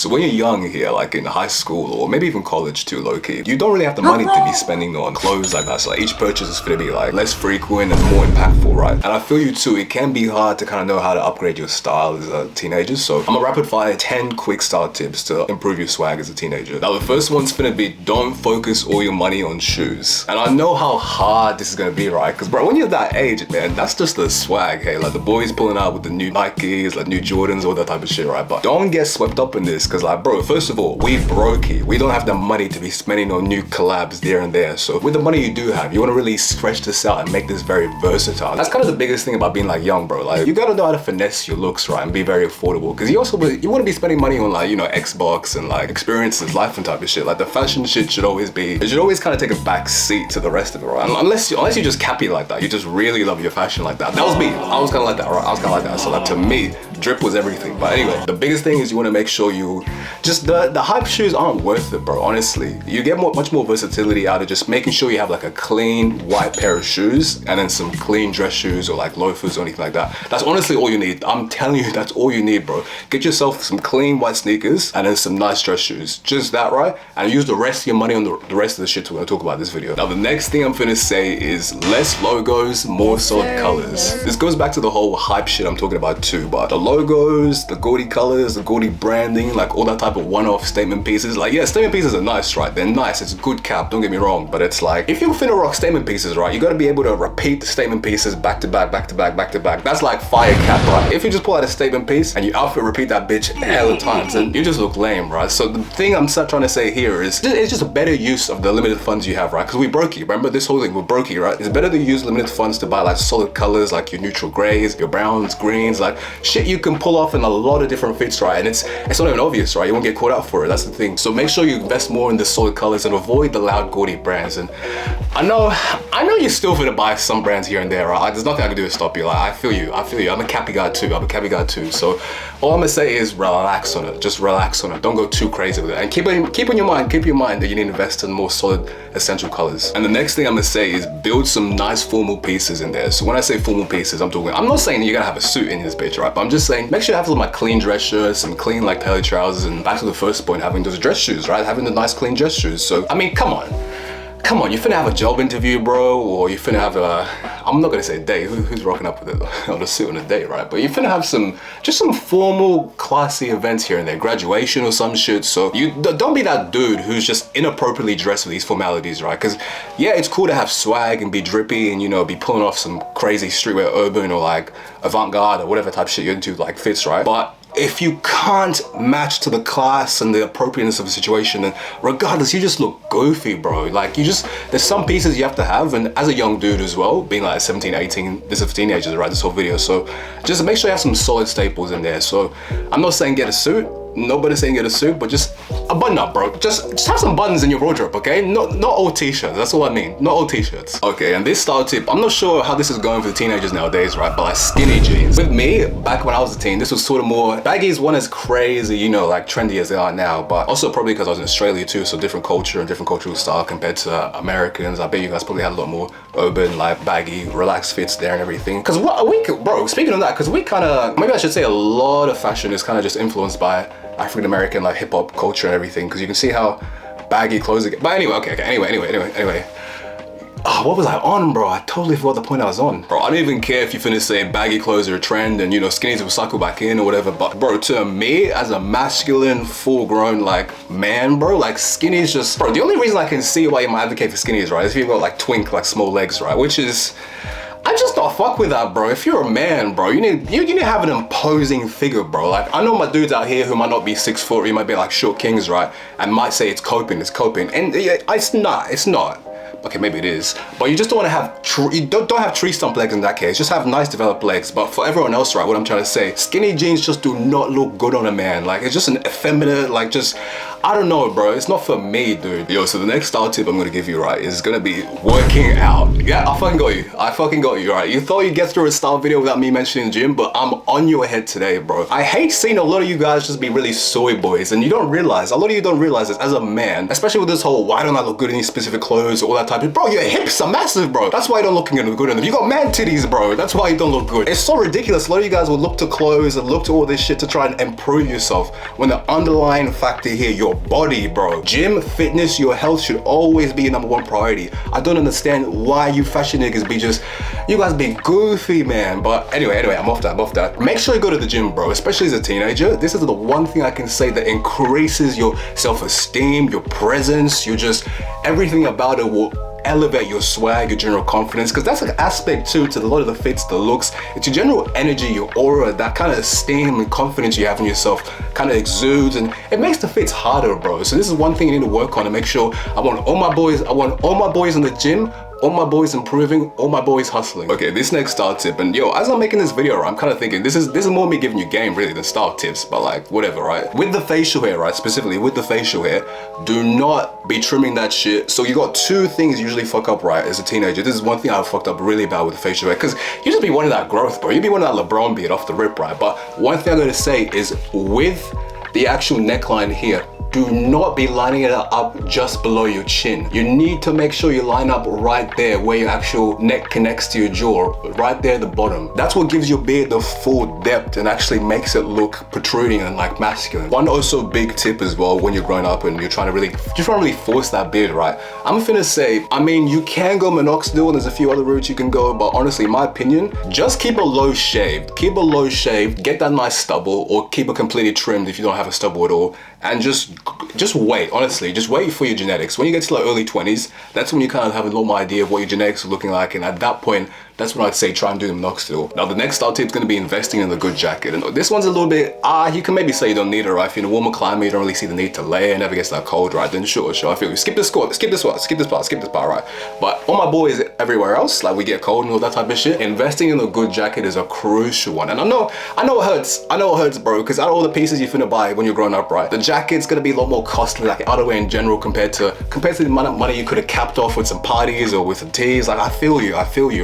So when you're young here, like in high school or maybe even college too, low-key, you don't really have the money to be spending on clothes like that. So like each purchase is gonna be like less frequent and more impactful, right? And I feel you too, it can be hard to kind of know how to upgrade your style as a teenager. So I'm gonna rapid fire 10 quick style tips to improve your swag as a teenager. Now the first one's gonna be, don't focus all your money on shoes. And I know how hard this is gonna be, right? Because bro, when you're that age, man, that's just the swag, hey? Like the boys pulling out with the new Nikes, like new Jordans, all that type of shit, right? But don't get swept up in this, because like, bro, first of all, we brokey. We don't have the money to be spending on new collabs there and there. So with the money you do have, you want to really stretch this out and make this very versatile. That's kind of the biggest thing about being like young, bro. Like you gotta know how to finesse your looks, right, and be very affordable. Because you want to be spending money on like, you know, Xbox and like experiences, life and type of shit. Like the fashion shit should always kind of take a back seat to the rest of it, right? Unless you just cappy like that, you just really love your fashion like that. That was me. I was kind of like that, right? I was kind of like that. So like to me, drip was everything. But anyway, the biggest thing is you want to make sure you just the hype shoes aren't worth it, bro. Honestly, you get much more versatility out of just making sure you have like a clean white pair of shoes and then some clean dress shoes or like loafers or anything like that. That's honestly all you need. I'm telling you, that's all you need, bro. Get yourself some clean white sneakers and then some nice dress shoes. Just that, right? And use the rest of your money on the rest of the shit we're gonna talk about in this video. Now the next thing I'm gonna say is less logos, more solid colors. This goes back to the whole hype shit I'm talking about too, but the logos, the gaudy colors, the gaudy branding, like all that type of one-off statement pieces. Like yeah, statement pieces are nice, right? They're nice, it's good cap, don't get me wrong, but it's like, if you're finna rock statement pieces, right, you gotta be able to repeat the statement pieces back to back, back to back, back to back. That's like fire cap, right? If you just pull out a statement piece and you outfit repeat that bitch hella times, then you just look lame, right? So the thing I'm trying to say here is, it's just a better use of the limited funds you have, right? Because we brokey, remember this whole thing, we're brokey, right? It's better to use limited funds to buy like solid colors, like your neutral grays, your browns, greens, like shit you can pull off in a lot of different fits, right? And it's not even obvious, right? You won't get caught out for it, that's the thing. So make sure you invest more in the solid colors and avoid the loud gaudy brands. And I know you're still finna buy some brands here and there, right? There's nothing I can do to stop you. Like I feel you. I'm a cappy guy too. So all I'm gonna say is relax on it. Just relax on it. Don't go too crazy with it. And keep in your mind that you need to invest in more solid essential colors. And the next thing I'm gonna say is build some nice formal pieces in there. So when I say formal pieces, I'm not saying that you're gonna have a suit in this bitch, right? But I'm just saying make sure you have some like clean dress shirts, some clean like tailored trousers, and back to the first point, having those dress shoes, right? Having the nice clean dress shoes. So I mean, come on, you finna have a job interview, bro, or you finna have I'm not gonna say a date, who's rocking up with it on a suit on a date, right? But you finna have some formal, classy events here and there, graduation or some shit. So you don't be that dude who's just inappropriately dressed with these formalities, right? Because yeah, it's cool to have swag and be drippy and, you know, be pulling off some crazy streetwear urban or like avant-garde or whatever type of shit you're into, like fits, right? But if you can't match to the class and the appropriateness of the situation, then regardless, you just look goofy, bro. Like there's some pieces you have to have, and as a young dude as well, being like 17, 18, this is for teenagers, right, this whole video. So just make sure you have some solid staples in there. So I'm not saying get a suit, nobody's saying get a suit, but just a button up, bro. Just have some buttons in your wardrobe, okay? Not all t-shirts, that's all I mean, not all t-shirts. Okay, and this style tip, I'm not sure how this is going for the teenagers nowadays, right, but like skinny jeans. With me, back when I was a teen, this was sort of more, baggies weren't as crazy, you know, like trendy as they are now, but also probably because I was in Australia too, so different culture and different cultural style compared to Americans. I bet you guys probably had a lot more urban, like baggy, relaxed fits there and everything. Cause bro, speaking of that, cause we kind of, maybe I should say a lot of fashion is kind of just influenced by African American like hip hop culture and everything, because you can see how baggy clothes get. But anyway, okay, anyway. Oh, what was I on, bro? I totally forgot the point I was on. Bro, I don't even care if you finna say baggy clothes are a trend and, you know, skinnies will cycle back in or whatever, but bro, to me, as a masculine, full-grown, like, man, bro, like, skinnies just, bro, the only reason I can see why you might advocate for skinnies, right, is if you've got, like, twink, like, small legs, right, which is, I just don't fuck with that, bro. If you're a man, bro, you need to have an imposing figure, bro. Like, I know my dudes out here who might not be 6 foot, you might be like short kings, right? And might say it's coping. And yeah, it's not. Okay, maybe it is, but you just don't want to have, you don't have tree stump legs in that case. Just have nice developed legs. But for everyone else, right, what I'm trying to say, skinny jeans just do not look good on a man. Like, it's just an effeminate, like, just, I don't know, bro. It's not for me, dude. Yo, so the next style tip I'm gonna give you, right, is gonna be working out. Yeah, I fucking got you. I fucking got you, right? You thought you'd get through a style video without me mentioning the gym, but I'm on your head today, bro. I hate seeing a lot of you guys just be really soy boys, and you don't realize, a lot of you don't realize this as a man, especially with this whole, why don't I look good in these specific clothes, all that type of, bro, your hips are massive, bro. That's why you don't look good in them. You got man titties, bro. That's why you don't look good. It's so ridiculous. A lot of you guys will look to clothes and look to all this shit to try and improve yourself, when the underlying factor here, your body, bro. Gym, fitness, your health should always be your #1 priority. I don't understand why you fashion niggas be just, you guys be goofy, man. But anyway, I'm off that. Make sure you go to the gym, bro, especially as a teenager. This is the one thing I can say that increases your self-esteem, your presence, everything about it will elevate your swag, your general confidence, because that's an aspect too to a lot of the fits, the looks. It's your general energy, your aura, that kind of esteem and confidence you have in yourself kind of exudes, and it makes the fits harder, bro. So this is one thing you need to work on to make sure I want all my boys in the gym, all my boys improving, all my boys hustling. Okay, this next style tip, and yo, as I'm making this video, right, I'm kind of thinking this is more me giving you game really than style tips, but like whatever, right? With the facial hair, right, specifically with the facial hair, do not be trimming that shit. So you got two things you usually fuck up, right, as a teenager. This is one thing I fucked up really bad with the facial hair, because you just be wanting that growth, bro. You be wanting that LeBron beard off the rip, right? But one thing I'm gonna say is with the actual neckline here, do not be lining it up just below your chin. You need to make sure you line up right there where your actual neck connects to your jaw, right there at the bottom. That's what gives your beard the full depth and actually makes it look protruding and like masculine. One also big tip as well when you're growing up and you're trying to really force that beard, right? I'm finna say, I mean, you can go minoxidil and there's a few other routes you can go, but honestly, in my opinion, just keep it low shaved. Keep it low shaved, get that nice stubble, or keep it completely trimmed if you don't have a stubble at all, and just wait, honestly, just wait for your genetics. When you get to like early 20s, that's when you kind of have a little more idea of what your genetics are looking like, and at that point, that's when I'd say try and do the minoxidil. Now the next style tip is going to be investing in a good jacket, and this one's a little bit, you can maybe say you don't need it, right? If you're in a warmer climate, you don't really see the need to layer, it never gets that cold, right? Then sure, I feel you. Skip this part, right? But all my boys everywhere else, like we get cold and all that type of shit, investing in a good jacket is a crucial one. And I know it hurts, bro, because out of all the pieces you're finna buy when you're growing up, right, the jacket's gonna be a lot more costly, like outerwear in general, compared to the amount of money you could have capped off with some parties or with some teas. Like I feel you,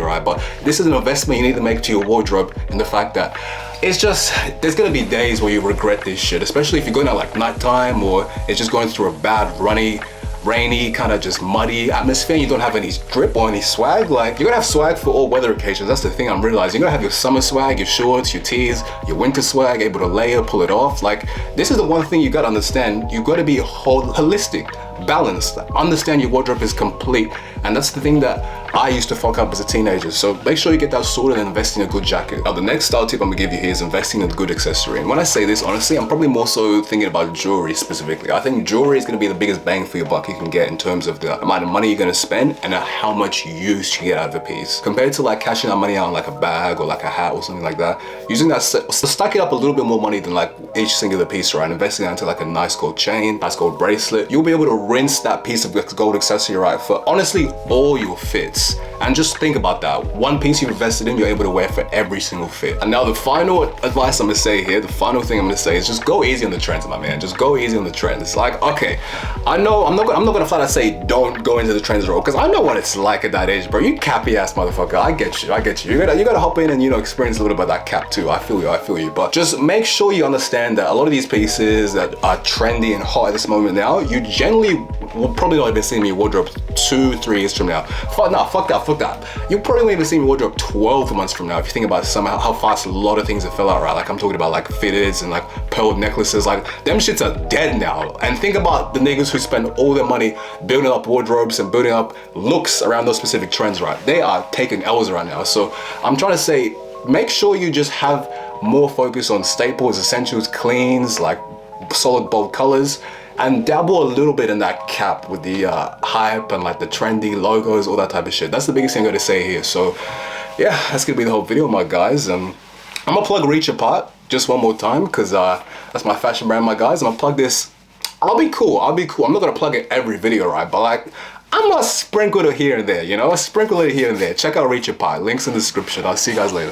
right? But this is an investment you need to make to your wardrobe, and the fact that it's just, there's gonna be days where you regret this shit, especially if you're going out like nighttime, or it's just going through a bad, rainy, kind of just muddy atmosphere, and you don't have any drip or any swag. Like, you're gonna have swag for all weather occasions. That's the thing I'm realizing. You're gonna have your summer swag, your shorts, your tees, your winter swag, able to layer, pull it off. Like, this is the one thing you gotta understand. You gotta be holistic, balanced, understand your wardrobe is complete, and that's the thing that I used to fuck up as a teenager. So make sure you get that sorted and invest in a good jacket. Now the next style tip I'm gonna give you here is investing in a good accessory. And when I say this, honestly, I'm probably more so thinking about jewelry specifically. I think jewelry is gonna be the biggest bang for your buck you can get in terms of the amount of money you're gonna spend and how much use you get out of a piece. Compared to like cashing that money out on like a bag or like a hat or something like that, using that, stack it up a little bit more money than like each singular piece, right? Investing into like a nice gold chain, nice gold bracelet. You'll be able to rinse that piece of gold accessory, right, for honestly all your fits. And just think about that. One piece you've invested in, you're able to wear for every single fit. And now the final advice I'm gonna say here, the final thing I'm gonna say is just go easy on the trends, my man. Just go easy on the trends. It's like, okay, I know I'm not gonna flat out say don't go into the trends at all, because I know what it's like at that age, bro. You cappy ass motherfucker. I get you. You gotta hop in and, you know, experience a little bit of that cap too. I feel you. But just make sure you understand that a lot of these pieces that are trendy and hot at this moment now, you generally will probably not even see in your wardrobe 2-3 years from now. Fuck that. You probably won't even see in your wardrobe 12 months from now, if you think about somehow how fast a lot of things have fell out, right? Like I'm talking about like fitteds and like pearl necklaces, like them shits are dead now. And think about the niggas who spend all their money building up wardrobes and building up looks around those specific trends, right? They are taking L's right now. So I'm trying to say, make sure you just have more focus on staples, essentials, cleans, like solid bold colors, and dabble a little bit in that cap with the hype and like the trendy logos, all that type of shit. That's the biggest thing I'm gonna say here. So yeah, that's gonna be the whole video, my guys. I'm gonna plug Reach Apart just one more time, because that's my fashion brand, my guys. I'm gonna plug this. I'll be cool. I'm not gonna plug it every video, right? But like, I'm gonna sprinkle it here and there, you know? Sprinkle it here and there. Check out Reach Apart. Links in the description. I'll see you guys later.